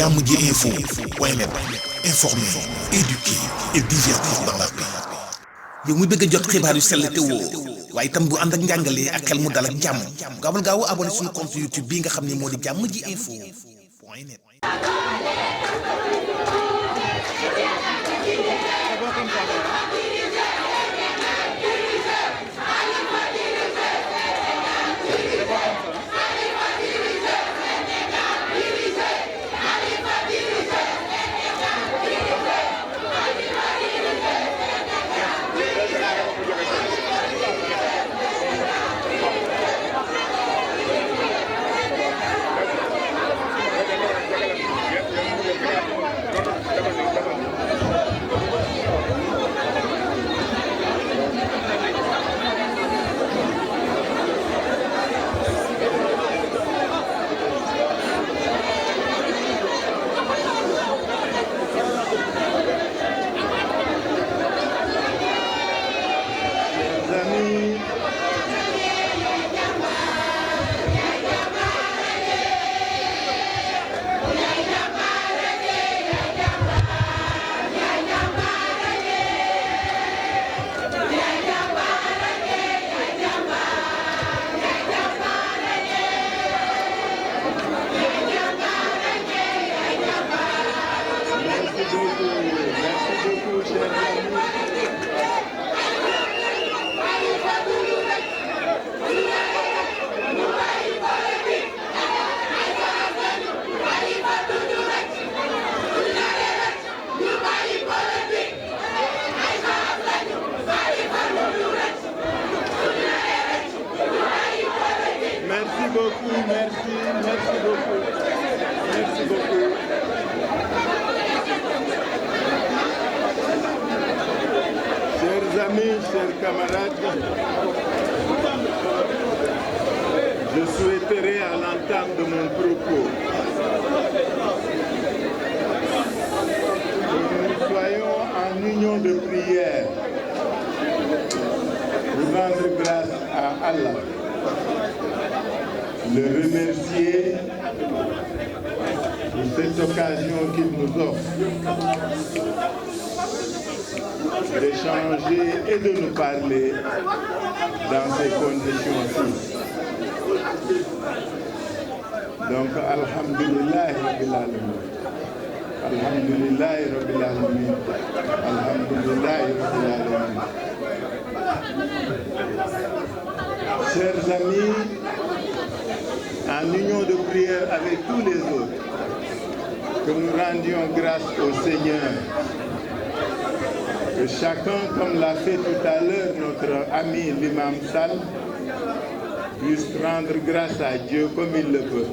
Jammji Info .net, informer, éduquer et divertir dans la paix. yow mu bëgg a jot xibaar yu sell te woo waaye itam bu ànd ak njàngalee ak xel mu dal ak jàmm gaawal gaaw abonné suñu compte YouTube bi nga xam ne moo di Jammji Info .net. Merci beaucoup. Chers amis, chers camarades, je souhaiterais à l'entame de mon propos que nous soyons en union de prière pour rendre grâce à Allah, le remercier pour cette occasion qu'il nous offre d'échanger et de nous parler dans ces conditions-ci. Donc, Alhamdulillah Rabbil Alamin. Alhamdulillah Rabbil Alamin. Alhamdulillah Rabbil Alamin. Chers amis, en union de prière avec tous les autres, que nous rendions grâce au Seigneur, que chacun, comme l'a fait tout à l'heure notre ami l'imam Sall, puisse rendre grâce à Dieu comme il le peut.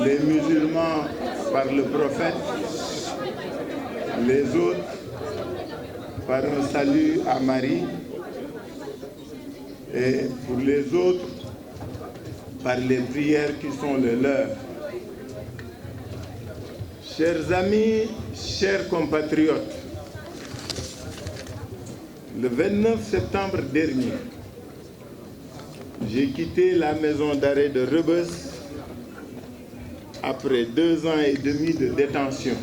Les musulmans par le prophète, les autres par un salut à Marie, et pour les autres par les prières qui sont les leurs. Chers amis, chers compatriotes, le 29 septembre dernier, j'ai quitté la maison d'arrêt de Rebeuss après 2 ans et demi de détention.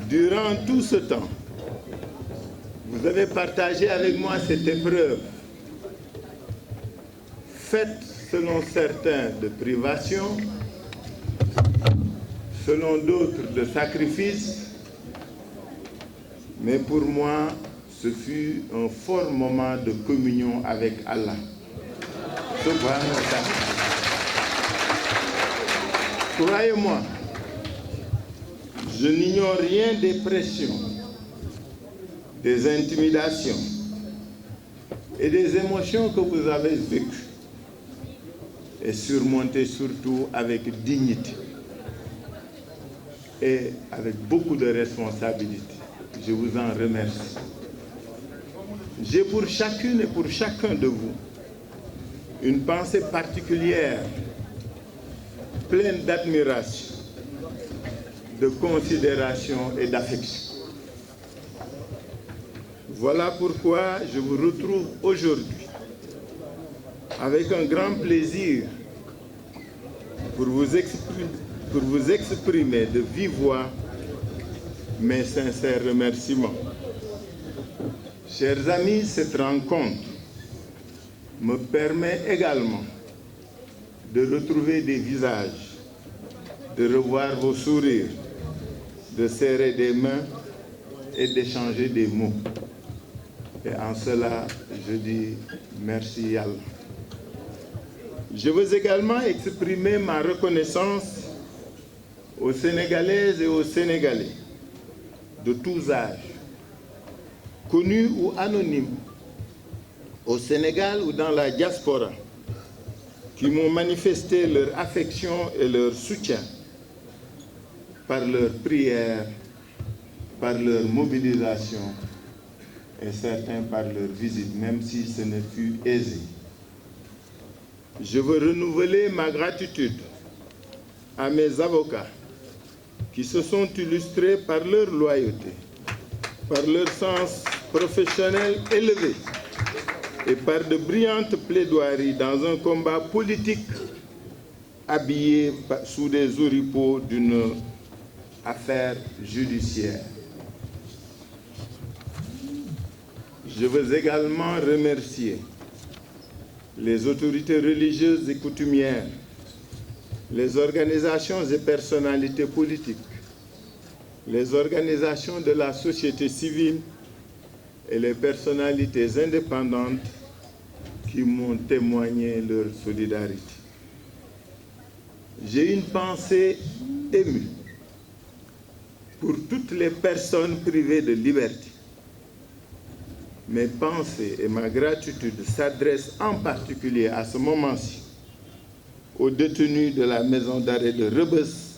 Durant tout ce temps, vous avez partagé avec moi cette épreuve, faite selon certains de privation, selon d'autres de sacrifice, mais pour moi, ce fut un fort moment de communion avec Allah. Subhanahu wa ta'ala. Croyez-moi, je n'ignore rien des pressions, des intimidations et des émotions que vous avez vécues et surmontées surtout avec dignité et avec beaucoup de responsabilité. Je vous en remercie. J'ai pour chacune et pour chacun de vous une pensée particulière, pleine d'admiration, de considération et d'affection. Voilà pourquoi je vous retrouve aujourd'hui avec un grand plaisir pour vous exprimer de vive voix mes sincères remerciements. Chers amis, cette rencontre me permet également de retrouver des visages, de revoir vos sourires, de serrer des mains et d'échanger des mots. Et en cela, je dis merci Allah. Je veux également exprimer ma reconnaissance aux Sénégalaises et aux Sénégalais de tous âges, connus ou anonymes, au Sénégal ou dans la diaspora, qui m'ont manifesté leur affection et leur soutien par leurs prières, par leur mobilisation et certains par leur visite, même si ce ne fut aisé. Je veux renouveler ma gratitude à mes avocats qui se sont illustrés par leur loyauté, par leur sens professionnel élevé et par de brillantes plaidoiries dans un combat politique habillé sous des oripeaux d'une affaire judiciaire. Je veux également remercier les autorités religieuses et coutumières, les organisations et personnalités politiques, les organisations de la société civile et les personnalités indépendantes qui m'ont témoigné leur solidarité. J'ai une pensée émue pour toutes les personnes privées de liberté. Mes pensées et ma gratitude s'adressent en particulier à ce moment-ci aux détenus de la maison d'arrêt de Rebeuss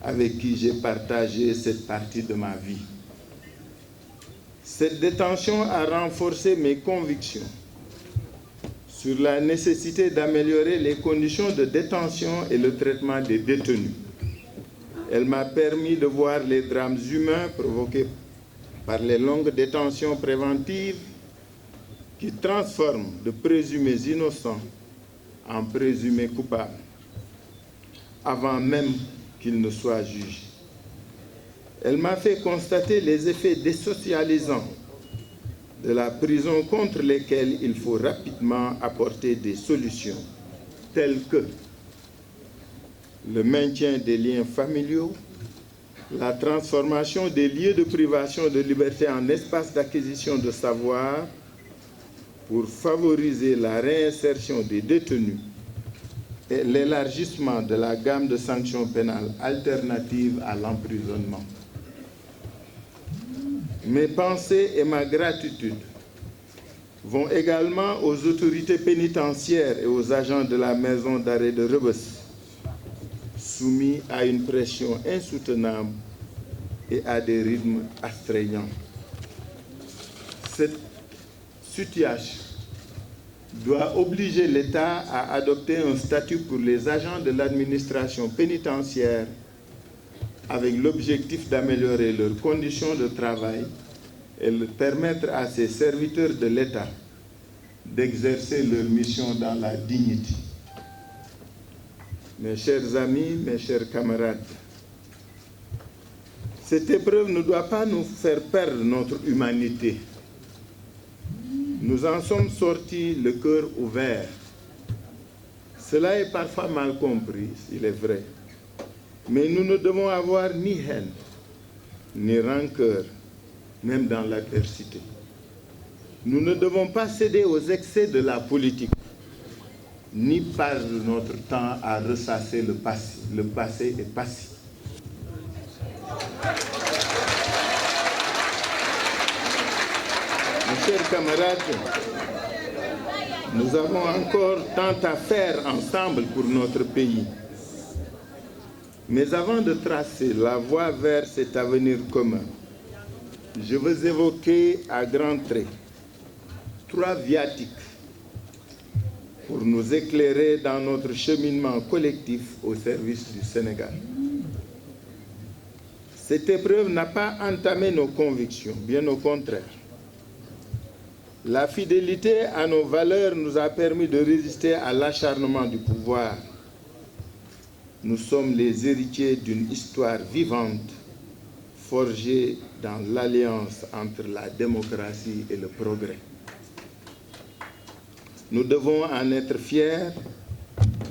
avec qui j'ai partagé cette partie de ma vie. Cette détention a renforcé mes convictions sur la nécessité d'améliorer les conditions de détention et le traitement des détenus. Elle m'a permis de voir les drames humains provoqués par les longues détentions préventives qui transforment de présumés innocents en présumés coupables, avant même qu'ils ne soient jugés. Elle m'a fait constater les effets désocialisants de la prison contre lesquels il faut rapidement apporter des solutions, telles que le maintien des liens familiaux, la transformation des lieux de privation de liberté en espaces d'acquisition de savoir pour favoriser la réinsertion des détenus et l'élargissement de la gamme de sanctions pénales alternatives à l'emprisonnement. Mes pensées et ma gratitude vont également aux autorités pénitentiaires et aux agents de la maison d'arrêt de Rebeuss, soumis à une pression insoutenable et à des rythmes astreignants. Cette situation doit obliger l'État à adopter un statut pour les agents de l'administration pénitentiaire avec l'objectif d'améliorer leurs conditions de travail et de permettre à ces serviteurs de l'État d'exercer leur mission dans la dignité. Mes chers amis, mes chers camarades, cette épreuve ne doit pas nous faire perdre notre humanité. Nous en sommes sortis le cœur ouvert. Cela est parfois mal compris, il est vrai. Mais nous ne devons avoir ni haine, ni rancœur, même dans l'adversité. Nous ne devons pas céder aux excès de la politique, ni perdre notre temps à ressasser le passé. Le passé est passé. Mes chers camarades, nous avons encore tant à faire ensemble pour notre pays. Mais avant de tracer la voie vers cet avenir commun, je veux évoquer à grands traits 3 viatiques pour nous éclairer dans notre cheminement collectif au service du Sénégal. Cette épreuve n'a pas entamé nos convictions, bien au contraire. La fidélité à nos valeurs nous a permis de résister à l'acharnement du pouvoir. Nous sommes les héritiers d'une histoire vivante, forgée dans l'alliance entre la démocratie et le progrès. Nous devons en être fiers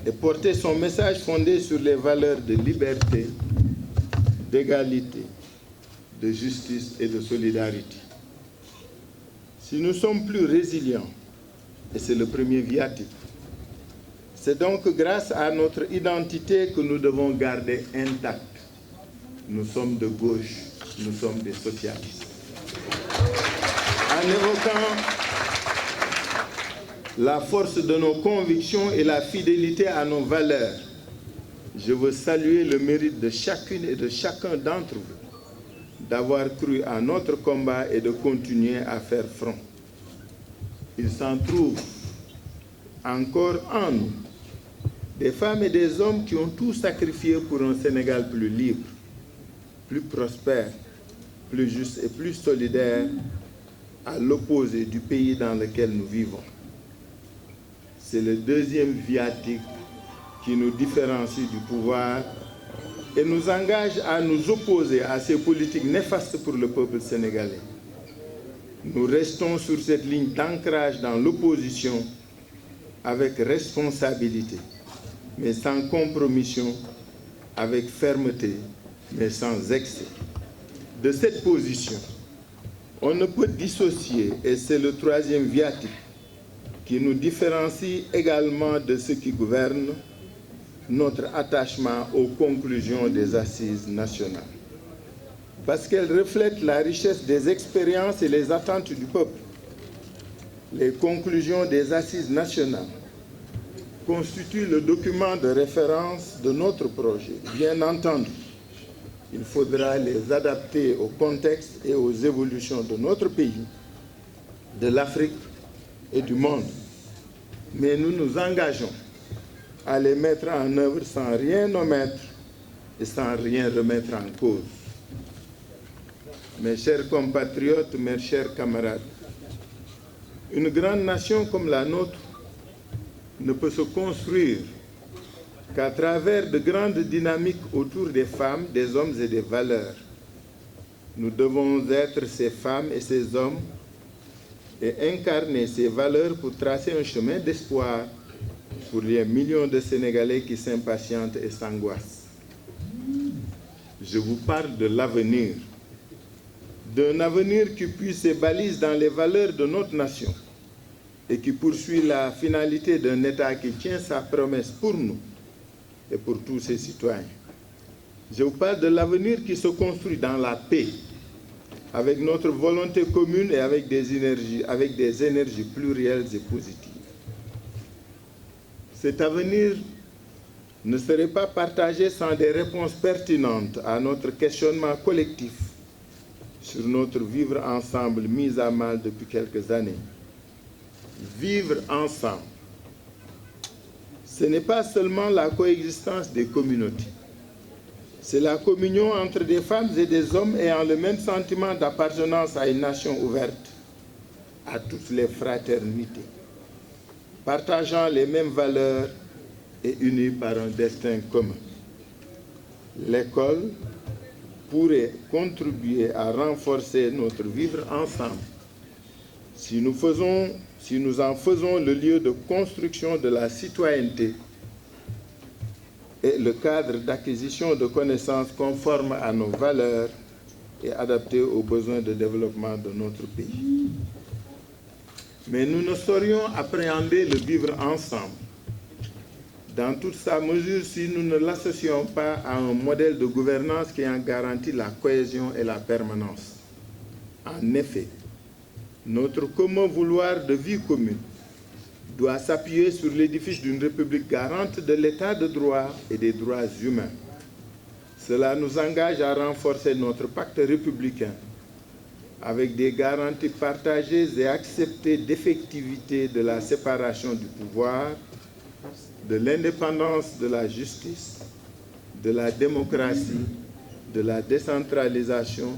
et porter son message fondé sur les valeurs de liberté, d'égalité, de justice et de solidarité. Si nous sommes plus résilients, et c'est le premier viatique, c'est donc grâce à notre identité que nous devons garder intacte. Nous sommes de gauche, nous sommes des socialistes. En évoquant la force de nos convictions et la fidélité à nos valeurs, je veux saluer le mérite de chacune et de chacun d'entre vous d'avoir cru à notre combat et de continuer à faire front. Il s'en trouve encore en nous des femmes et des hommes qui ont tout sacrifié pour un Sénégal plus libre, plus prospère, plus juste et plus solidaire, à l'opposé du pays dans lequel nous vivons. C'est le deuxième viatique qui nous différencie du pouvoir et nous engage à nous opposer à ces politiques néfastes pour le peuple sénégalais. Nous restons sur cette ligne d'ancrage dans l'opposition avec responsabilité, mais sans compromission, avec fermeté, mais sans excès. De cette position, on ne peut dissocier, et c'est le troisième viatique qui nous différencie également de ceux qui gouvernent, notre attachement aux conclusions des assises nationales. Parce qu'elles reflètent la richesse des expériences et les attentes du peuple. Les conclusions des assises nationales constituent le document de référence de notre projet. Bien entendu, il faudra les adapter au contexte et aux évolutions de notre pays, de l'Afrique et du monde. Mais nous nous engageons à les mettre en œuvre sans rien omettre et sans rien remettre en cause. Mes chers compatriotes, mes chers camarades, une grande nation comme la nôtre ne peut se construire qu'à travers de grandes dynamiques autour des femmes, des hommes et des valeurs. Nous devons être ces femmes et ces hommes et incarner ces valeurs pour tracer un chemin d'espoir pour les millions de Sénégalais qui s'impatientent et s'angoissent. Je vous parle de l'avenir, d'un avenir qui puise ses balises dans les valeurs de notre nation et qui poursuit la finalité d'un État qui tient sa promesse pour nous et pour tous ses citoyens. Je vous parle de l'avenir qui se construit dans la paix, avec notre volonté commune et avec des énergies plurielles et positives. Cet avenir ne serait pas partagé sans des réponses pertinentes à notre questionnement collectif sur notre vivre ensemble mis à mal depuis quelques années. Vivre ensemble, ce n'est pas seulement la coexistence des communautés, c'est la communion entre des femmes et des hommes ayant le même sentiment d'appartenance à une nation ouverte, à toutes les fraternités, partageant les mêmes valeurs et unis par un destin commun. L'école pourrait contribuer à renforcer notre vivre ensemble si nous en faisons le lieu de construction de la citoyenneté et le cadre d'acquisition de connaissances conformes à nos valeurs et adaptées aux besoins de développement de notre pays. Mais nous ne saurions appréhender le vivre ensemble dans toute sa mesure si nous ne l'associons pas à un modèle de gouvernance qui en garantit la cohésion et la permanence. En effet, notre commun vouloir de vie commune doit s'appuyer sur l'édifice d'une République garante de l'état de droit et des droits humains. Cela nous engage à renforcer notre pacte républicain avec des garanties partagées et acceptées d'effectivité de la séparation du pouvoir, de l'indépendance de la justice, de la démocratie, de la décentralisation,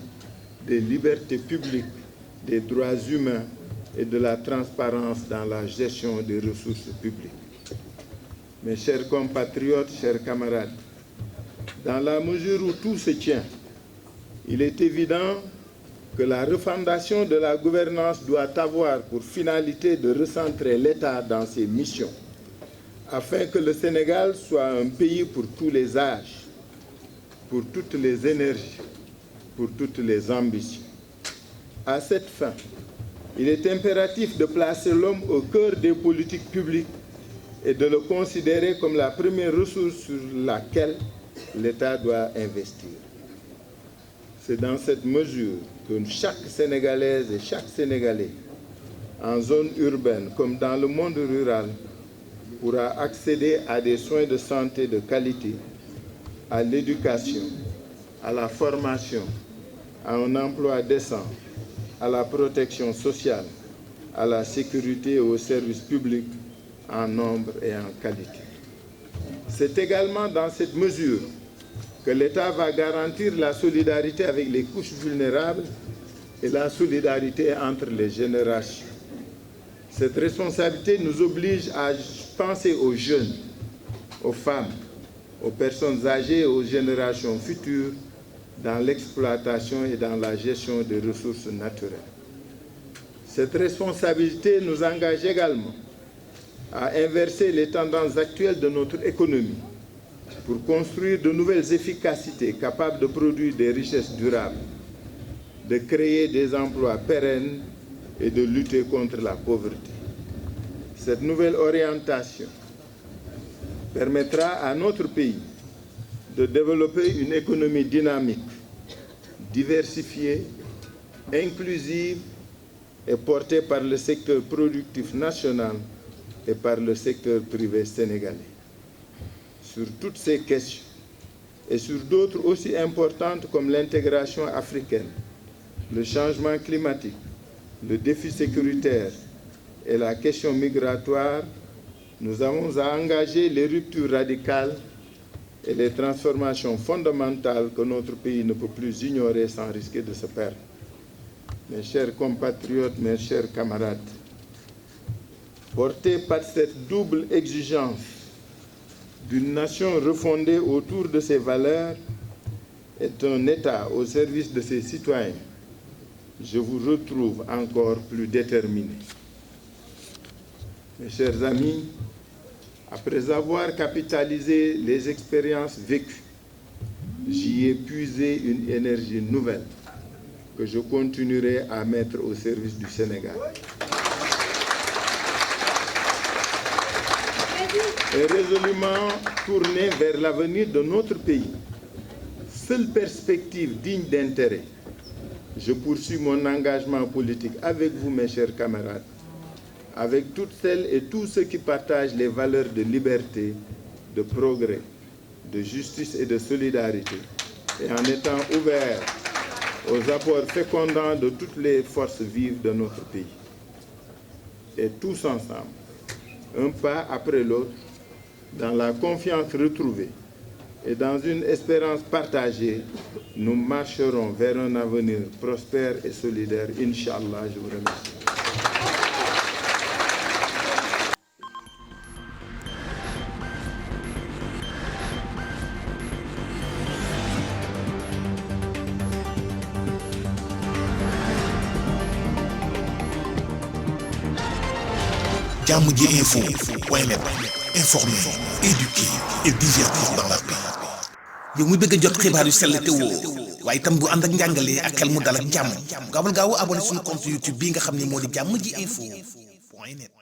des libertés publiques, des droits humains et de la transparence dans la gestion des ressources publiques. Mes chers compatriotes, chers camarades, dans la mesure où tout se tient, il est évident que la refondation de la gouvernance doit avoir pour finalité de recentrer l'État dans ses missions, afin que le Sénégal soit un pays pour tous les âges, pour toutes les énergies, pour toutes les ambitions. À cette fin, il est impératif de placer l'homme au cœur des politiques publiques et de le considérer comme la première ressource sur laquelle l'État doit investir. C'est dans cette mesure que chaque Sénégalaise et chaque Sénégalais, en zone urbaine comme dans le monde rural, pourra accéder à des soins de santé de qualité, à l'éducation, à la formation, à un emploi décent, à la protection sociale, à la sécurité et aux services publics en nombre et en qualité. C'est également dans cette mesure que l'État va garantir la solidarité avec les couches vulnérables et la solidarité entre les générations. Cette responsabilité nous oblige à penser aux jeunes, aux femmes, aux personnes âgées et aux générations futures dans l'exploitation et dans la gestion des ressources naturelles. Cette responsabilité nous engage également à inverser les tendances actuelles de notre économie pour construire de nouvelles efficacités capables de produire des richesses durables, de créer des emplois pérennes et de lutter contre la pauvreté. Cette nouvelle orientation permettra à notre pays de développer une économie dynamique, diversifiée, inclusive et portée par le secteur productif national et par le secteur privé sénégalais. Sur toutes ces questions et sur d'autres aussi importantes comme l'intégration africaine, le changement climatique, le défi sécuritaire et la question migratoire, nous avons à engager les ruptures radicales et les transformations fondamentales que notre pays ne peut plus ignorer sans risquer de se perdre. Mes chers compatriotes, mes chers camarades, portés par cette double exigence d'une nation refondée autour de ses valeurs et d'un État au service de ses citoyens, je vous retrouve encore plus déterminés. Mes chers amis, après avoir capitalisé les expériences vécues, j'y ai puisé une énergie nouvelle que je continuerai à mettre au service du Sénégal. Et résolument tourné vers l'avenir de notre pays, seule perspective digne d'intérêt, je poursuis mon engagement politique avec vous, mes chers camarades, avec toutes celles et tous ceux qui partagent les valeurs de liberté, de progrès, de justice et de solidarité, et en étant ouverts aux apports fécondants de toutes les forces vives de notre pays. Et tous ensemble, un pas après l'autre, dans la confiance retrouvée et dans une espérance partagée, nous marcherons vers un avenir prospère et solidaire. Inch'Allah, je vous remercie. Diamondji Info point net, informer, éduquer et divertir dans la paix. yow muy bëgg a jot xibaar yu sell te woo waaye itam bu ànd ak njàngalee ak xel mu dal ak jàmm gaawal gaaw abonné suñu compte YouTube bi nga xam ne moo di Diamondji Info point net.